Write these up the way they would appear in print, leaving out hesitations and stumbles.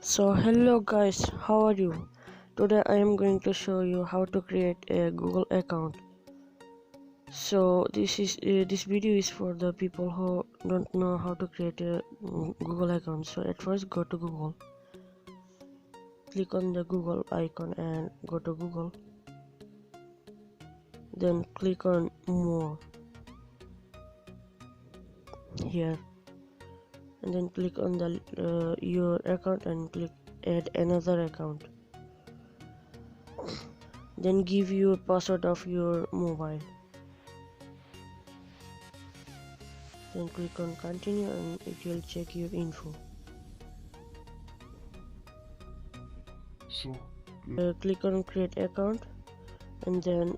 So hello guys, how are you? Today I am going to show you how to create a Google account. So this video is for the people who don't know how to create a Google account. So at first go to Google, click on the Google icon and go to Google, then click on more here, and then click on the your account and click add another account. Then give your password of your mobile, then click on continue and it will check your info. Click on create account and then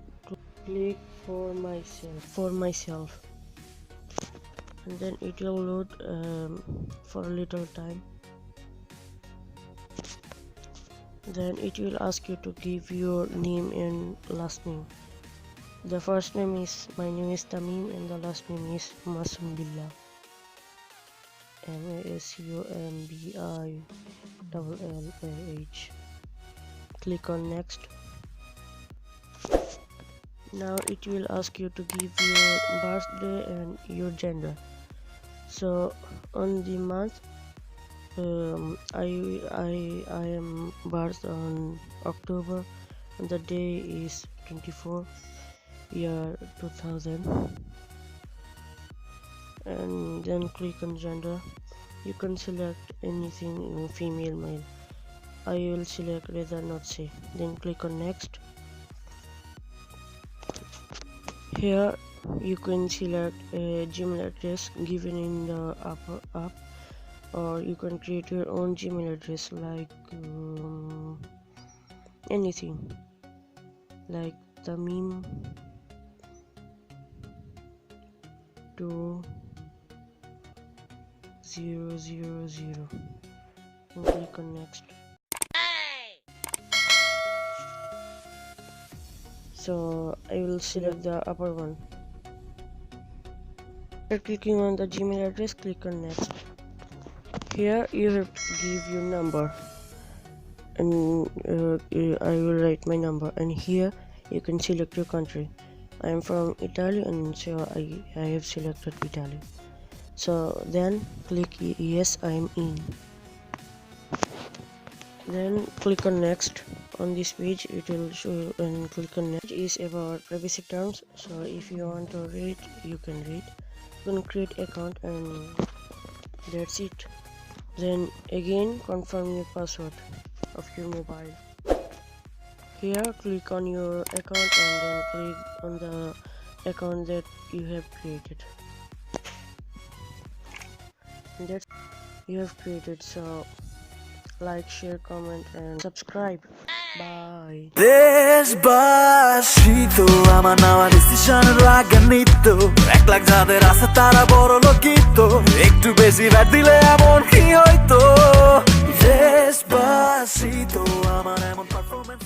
click for myself and then it will load for a little time. Then it will ask you to give your name and last name. The first name is my name is Tamim and the last name is MAHMUDUL, MAHMUDULLAH. Click on next. Now it will ask you to give your birthday and your gender. So on the month, I am birth on October and the day is 24 year 2000, and then click on gender. You can select anything, female, male. I will select rather not say, then click on next. Here you can select a Gmail address given in the upper up, or you can create your own Gmail address like anything like Tamim 2000 and click on next. So I will select the upper one. After clicking on the Gmail address, click on next. Here you have to give your number, and I will write my number, and here you can select your country. I am from Italy, and so I have selected Italy. So then click yes, I am in. Then click on next. On this page it will show, and click on next. It is about privacy terms, so if you want to read you can read. You can create account and that's it. Then again confirm your password of your mobile. Here click on your account and then click on the account that you have created, and that's you have created. So like, share, comment and subscribe. Bye. দেশবাসীতো আমার নেওয়া ডিসিশনের রাগান্বিত, 1 লাখ যাদের আছে তারা বড় লোকিত, একটু বেশি VAT দিলে এমন কি হইতো। দেশবাসীতো আমার এমন পারফরমেন্স